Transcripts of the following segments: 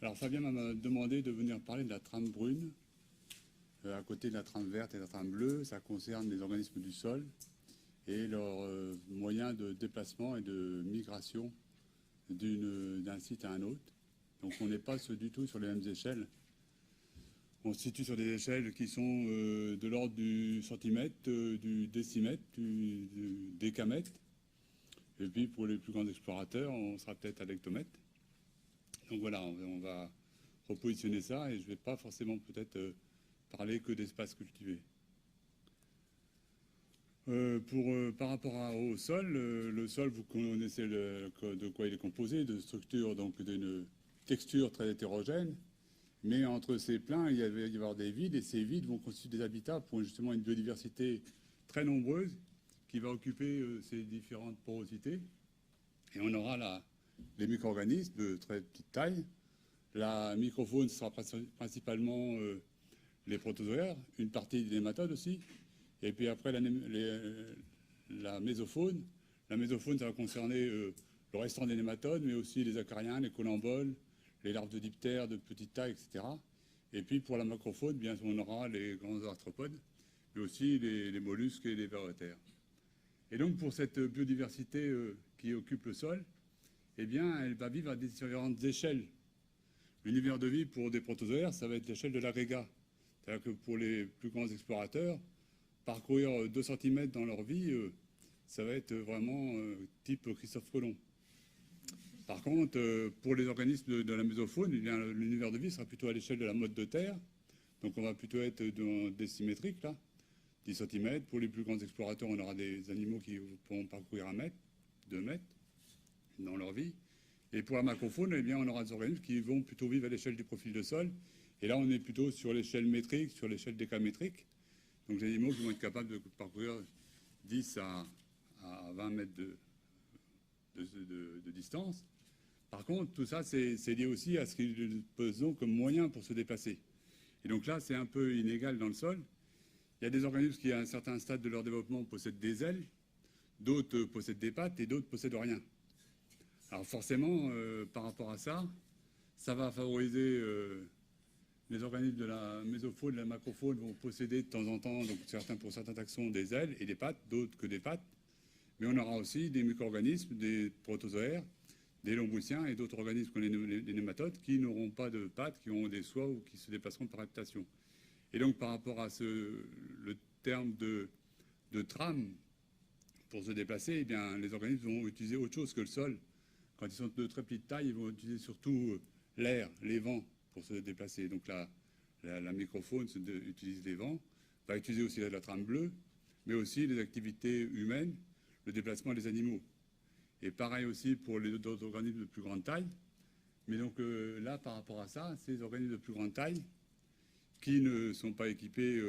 Alors Fabien m'a demandé de venir parler de la trame brune, à côté de la trame verte et de la trame bleue. Ça concerne les organismes du sol et leurs moyens de déplacement et de migration d'un site à un autre. Donc on n'est pas du tout sur les mêmes échelles. On se situe sur des échelles qui sont de l'ordre du centimètre, du décimètre, du décamètre. Et puis pour les plus grands explorateurs, on sera peut-être à l'hectomètre. Donc voilà, on va repositionner ça et je ne vais pas forcément peut-être parler que d'espaces cultivés. Par rapport au sol, le sol, vous connaissez de quoi il est composé, de structure, donc d'une texture très hétérogène. Mais entre ces pleins, il va y avoir des vides, et ces vides vont constituer des habitats pour justement une biodiversité très nombreuse qui va occuper ces différentes porosités. Et on aura les micro-organismes de très petite taille. La microfaune sera principalement les protozoaires, une partie des nématodes aussi. Et puis après, la mésofaune. La mésofaune, ça va concerner le restant des nématodes, mais aussi les acariens, les colamboles, les larves de diptères de petite taille, etc. Et puis pour la macrofaune, bien on aura les grands arthropodes, mais aussi les mollusques et les vers-de-terre. Et donc pour cette biodiversité qui occupe le sol, eh bien, elle va vivre à différentes échelles. L'univers de vie pour des protozoaires, ça va être l'échelle de l'agrégat. C'est-à-dire que pour les plus grands explorateurs, parcourir 2 cm dans leur vie, ça va être vraiment type Christophe Colomb. Par contre, pour les organismes de la mésofaune, l'univers de vie sera plutôt à l'échelle de la motte de terre. Donc on va plutôt être dans des symétriques, là, 10 cm. Pour les plus grands explorateurs, on aura des animaux qui pourront parcourir 1 mètre, 2 mètres dans leur vie. Et pour la macrofaune, eh bien, on aura des organismes qui vont plutôt vivre à l'échelle du profil de sol. Et là, on est plutôt sur l'échelle métrique, sur l'échelle décamétrique. Donc des animaux qui vont être capables de parcourir 10 à 20 mètres de distance. Par contre, tout ça, c'est lié aussi à ce qu'ils posent comme moyen pour se déplacer. Et donc là, c'est un peu inégal dans le sol. Il y a des organismes qui, à un certain stade de leur développement, possèdent des ailes, d'autres possèdent des pattes et d'autres possèdent rien. Alors forcément, par rapport à ça, ça va favoriser les organismes de la mésofaune, de la macrofaune vont posséder de temps en temps, donc pour certains taxons, des ailes et des pattes, d'autres que des pattes. Mais on aura aussi des micro-organismes, des protozoaires, des lombriciens et d'autres organismes comme les nématodes qui n'auront pas de pattes, qui auront des soies ou qui se déplaceront par adaptation. Et donc par rapport à le terme de trame pour se déplacer, eh bien, les organismes vont utiliser autre chose que le sol. Quand ils sont de très petite taille, ils vont utiliser surtout l'air, les vents pour se déplacer. Donc la microfaune utilise les vents, va utiliser aussi la trame bleue, mais aussi les activités humaines, le déplacement des animaux. Et pareil aussi pour les autres organismes de plus grande taille. Mais donc là, par rapport à ça, ces organismes de plus grande taille qui ne sont pas équipés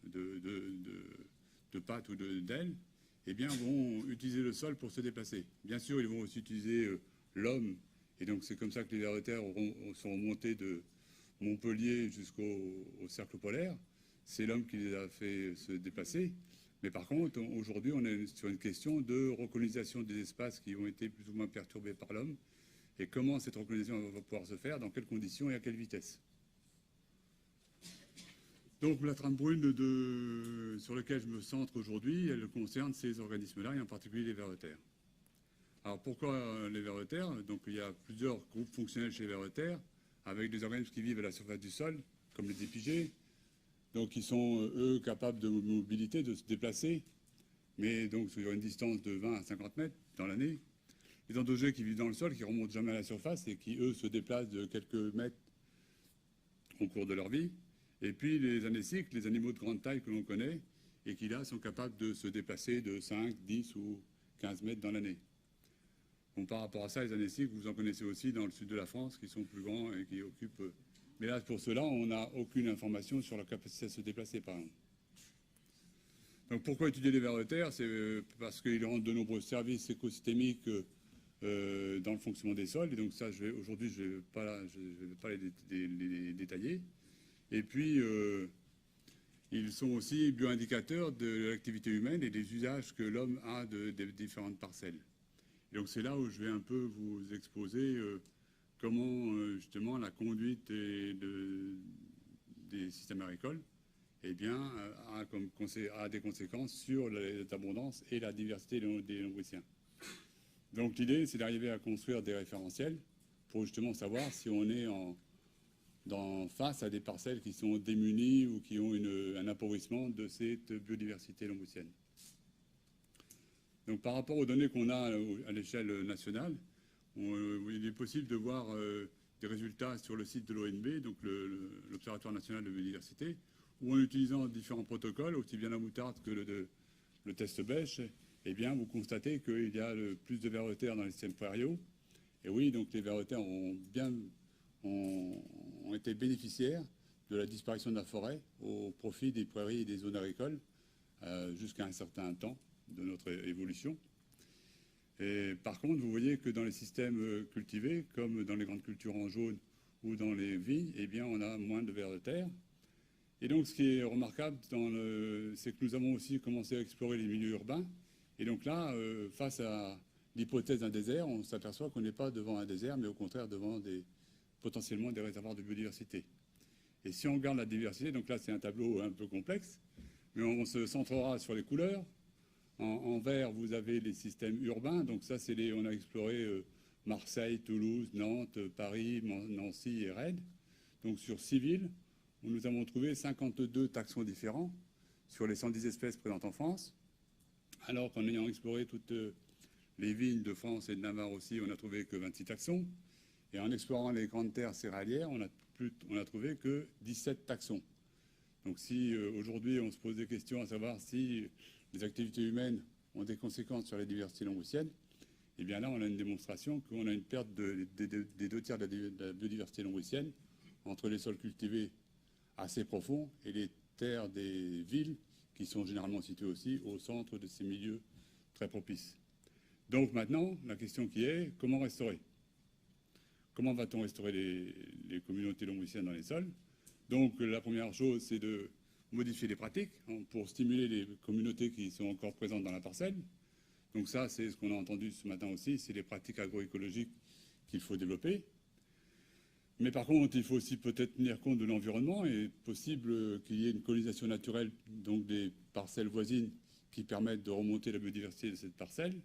de pattes ou d'ailes, eh bien, vont utiliser le sol pour se déplacer. Bien sûr, ils vont aussi utiliser l'homme. Et donc, c'est comme ça que les vers-de-terre sont montés de Montpellier jusqu'au cercle polaire. C'est l'homme qui les a fait se déplacer. Mais par contre, aujourd'hui, on est sur une question de recolonisation des espaces qui ont été plus ou moins perturbés par l'homme. Et comment cette recolonisation va pouvoir se faire, dans quelles conditions et à quelle vitesse. Donc la trame brune sur laquelle je me centre aujourd'hui, elle concerne ces organismes-là, et en particulier les vers-de-terre. Alors pourquoi les vers-de-terre? Donc il y a plusieurs groupes fonctionnels chez les vers-de-terre, avec des organismes qui vivent à la surface du sol, comme les épigées, donc qui sont, eux, capables de mobilité, de se déplacer, mais donc sur une distance de 20 à 50 mètres dans l'année. Les endogés qui vivent dans le sol, qui ne remontent jamais à la surface et qui, eux, se déplacent de quelques mètres au cours de leur vie. Et puis les anéciques, les animaux de grande taille que l'on connaît, et qui là sont capables de se déplacer de 5, 10 ou 15 mètres dans l'année. Bon, par rapport à ça, les anéciques, vous en connaissez aussi dans le sud de la France, qui sont plus grands et qui occupent... Mais là, pour cela, on n'a aucune information sur leur capacité à se déplacer, par exemple. Donc pourquoi étudier les vers-de-terre? C'est parce qu'ils rendent de nombreux services écosystémiques dans le fonctionnement des sols. Et donc ça, aujourd'hui, je ne vais pas les détailler. Et puis, ils sont aussi bioindicateurs de l'activité humaine et des usages que l'homme a des différentes parcelles. Et donc c'est là où je vais un peu vous exposer comment justement la conduite des systèmes agricoles eh bien, a des conséquences sur l'abondance et la diversité des nourriciens. Donc l'idée, c'est d'arriver à construire des référentiels pour justement savoir si on est face à des parcelles qui sont démunies ou qui ont un appauvrissement de cette biodiversité lombricienne. Donc par rapport aux données qu'on a à l'échelle nationale, il est possible de voir des résultats sur le site de l'ONB, donc l'Observatoire national de biodiversité, où en utilisant différents protocoles, aussi bien la moutarde que le test bêche, eh bien, vous constatez qu'il y a plus de vers de terre dans les systèmes prairiaux. Et oui, donc les vers de terre ont été bénéficiaires de la disparition de la forêt au profit des prairies et des zones agricoles jusqu'à un certain temps de notre évolution. Et par contre, vous voyez que dans les systèmes cultivés, comme dans les grandes cultures en jaune ou dans les vignes, eh bien, on a moins de vers de terre. Et donc, ce qui est remarquable, c'est que nous avons aussi commencé à explorer les milieux urbains. Et donc là, face à l'hypothèse d'un désert, on s'aperçoit qu'on n'est pas devant un désert, mais au contraire devant potentiellement des réservoirs de biodiversité. Et si on regarde la diversité, donc là, c'est un tableau un peu complexe, mais on se centrera sur les couleurs. En vert, vous avez les systèmes urbains. Donc ça, on a exploré Marseille, Toulouse, Nantes, Paris, Nancy et Rennes. Donc sur 6 villes, nous avons trouvé 52 taxons différents sur les 110 espèces présentes en France. Alors qu'en ayant exploré toutes les vignes de France et de Navarre aussi, on n'a trouvé que 26 taxons. Et en explorant les grandes terres céréalières, on a trouvé que 17 taxons. Donc si aujourd'hui on se pose des questions à savoir si les activités humaines ont des conséquences sur la diversité lombricienne, eh bien là on a une démonstration qu'on a une perte des 2 tiers de la biodiversité lombricienne entre les sols cultivés assez profonds et les terres des villes qui sont généralement situées aussi au centre de ces milieux très propices. Donc maintenant, la question qui est, comment restaurer? Comment va-t-on restaurer les communautés lombriciennes dans les sols? Donc la première chose, c'est de modifier les pratiques pour stimuler les communautés qui sont encore présentes dans la parcelle. Donc ça, c'est ce qu'on a entendu ce matin aussi, c'est les pratiques agroécologiques qu'il faut développer. Mais par contre, il faut aussi peut-être tenir compte de l'environnement et possible qu'il y ait une colonisation naturelle, donc des parcelles voisines qui permettent de remonter la biodiversité de cette parcelle.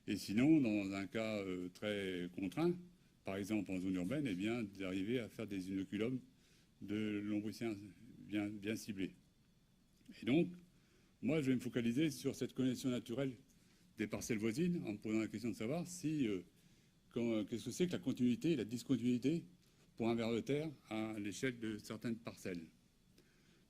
Et sinon, dans un cas très contraint, par exemple en zone urbaine, eh bien, d'arriver à faire des inoculums de lombriciens bien ciblés. Et donc, moi, je vais me focaliser sur cette colonisation naturelle des parcelles voisines en me posant la question de savoir si qu'est-ce que c'est que la continuité et la discontinuité pour un ver de terre à l'échelle de certaines parcelles.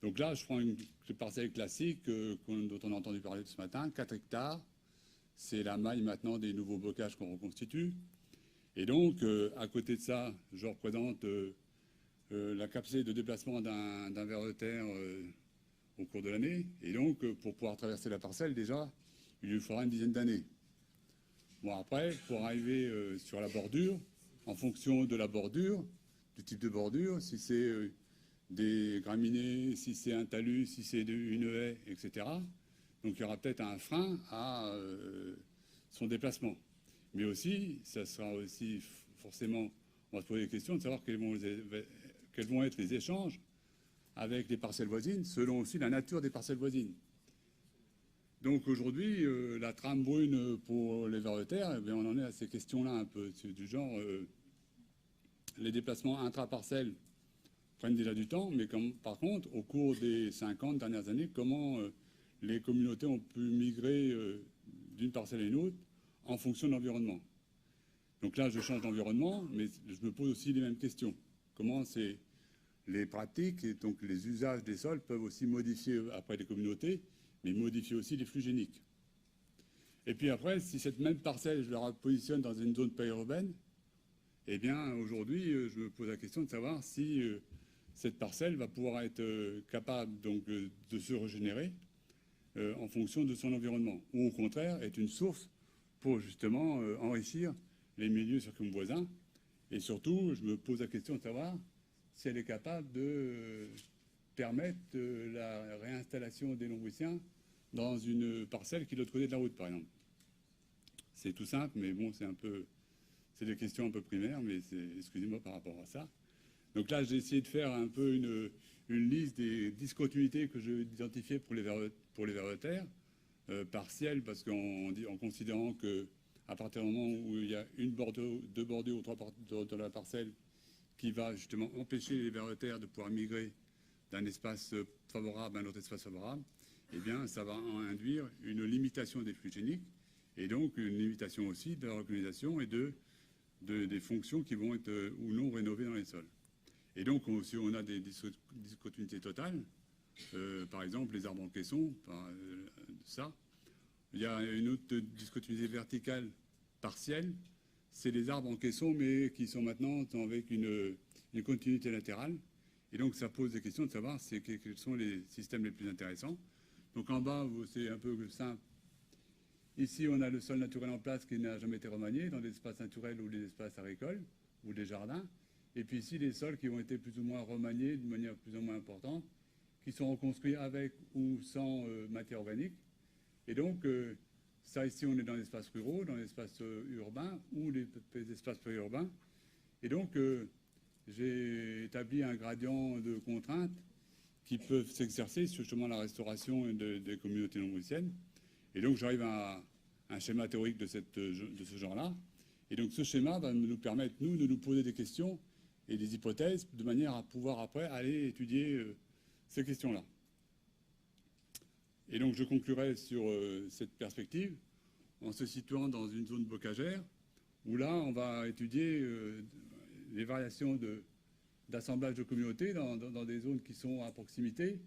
Donc là, je prends une parcelle classique dont on a entendu parler ce matin, 4 hectares. C'est la maille maintenant des nouveaux bocages qu'on reconstitue. Et donc, à côté de ça, je représente la capacité de déplacement d'un ver de terre au cours de l'année. Et donc, pour pouvoir traverser la parcelle, déjà, il lui faudra une dizaine d'années. Bon, après, pour arriver sur la bordure, en fonction de la bordure, du type de bordure, si c'est des graminées, si c'est un talus, si c'est une haie, etc. Donc il y aura peut-être un frein à son déplacement. Mais aussi, ça sera aussi forcément, on va se poser des questions de savoir quels vont être les échanges avec les parcelles voisines, selon aussi la nature des parcelles voisines. Donc aujourd'hui, la trame brune pour les vers de terre, eh bien, on en est à ces questions-là un peu, du genre, les déplacements intra-parcelles prennent déjà du temps, mais par contre, au cours des 50 dernières années, comment les communautés ont pu migrer d'une parcelle à une autre en fonction de l'environnement. Donc là, je change d'environnement, mais je me pose aussi les mêmes questions. Comment les pratiques et donc les usages des sols peuvent aussi modifier après les communautés, mais modifier aussi les flux géniques. Et puis après, si cette même parcelle, je la positionne dans une zone périurbaine, eh bien aujourd'hui, je me pose la question de savoir si cette parcelle va pouvoir être capable donc, de se régénérer en fonction de son environnement, ou au contraire être une source pour justement enrichir les milieux circumvoisins. Et surtout, je me pose la question de savoir si elle est capable de permettre la réinstallation des lombriciens dans une parcelle qui est de l'autre côté de la route, par exemple. C'est tout simple, mais bon, c'est un peu c'est des questions un peu primaires, mais excusez-moi par rapport à ça. Donc là, j'ai essayé de faire un peu une liste des discontinuités que j'ai identifiées pour les vers de terre, partielles, parce en considérant que à partir du moment où il y a deux bordures ou trois bordures dans la parcelle qui va justement empêcher les vers de terre de pouvoir migrer d'un espace favorable à un autre espace favorable, eh bien, ça va induire une limitation des flux géniques et donc une limitation aussi de la localisation et des fonctions qui vont être ou non rénovées dans les sols. Et donc, si on a des discontinuités totales, par exemple les arbres en caisson, ça, il y a une autre discontinuité verticale partielle, c'est les arbres en caisson, mais qui sont maintenant avec une continuité latérale. Et donc, ça pose des questions de savoir quels sont les systèmes les plus intéressants. Donc, en bas, c'est un peu simple. Ici, on a le sol naturel en place qui n'a jamais été remanié dans des espaces naturels ou des espaces agricoles ou des jardins. Et puis ici, les sols qui ont été plus ou moins remaniés de manière plus ou moins importante, qui sont reconstruits avec ou sans matière organique. Et donc, ça ici, on est dans l'espace ruraux, dans l'espace urbain ou les espaces périurbains. Et donc, j'ai établi un gradient de contraintes qui peuvent s'exercer sur justement la restauration des communautés nombriciennes. Et donc, j'arrive à un schéma théorique de ce genre-là. Et donc, ce schéma va nous permettre, nous, de nous poser des questions et des hypothèses de manière à pouvoir après aller étudier ces questions-là. Et donc, je conclurai sur cette perspective en se situant dans une zone bocagère où là, on va étudier les variations d'assemblage de communautés dans des zones qui sont à proximité,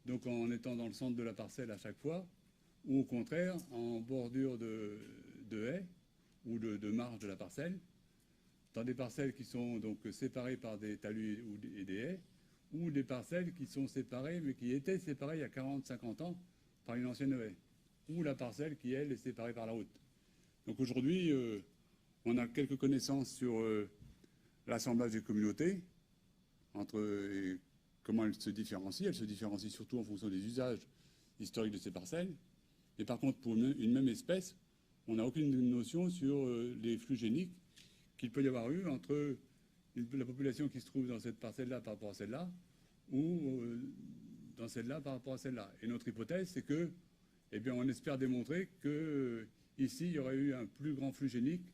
donc en étant dans le centre de la parcelle à chaque fois, ou au contraire en bordure de haies ou de marge de la parcelle, dans des parcelles qui sont donc séparées par des talus et des haies, ou des parcelles qui sont séparées, mais qui étaient séparées il y a 40-50 ans par une ancienne haie, ou la parcelle qui, elle, est séparée par la route. Donc aujourd'hui, on a quelques connaissances sur l'assemblage des communautés, et comment elles se différencient. Elles se différencient surtout en fonction des usages historiques de ces parcelles. Et par contre, pour une même espèce, on n'a aucune notion sur les flux géniques qu'il peut y avoir eu entre la population qui se trouve dans cette parcelle-là par rapport à celle-là, ou dans celle-là par rapport à celle-là. Et notre hypothèse, c'est que, eh bien, on espère démontrer que ici, il y aurait eu un plus grand flux génique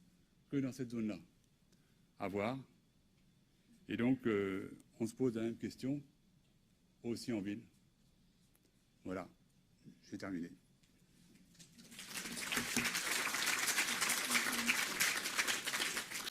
que dans cette zone-là. À voir. Et donc, on se pose la même question aussi en ville. Voilà, j'ai terminé.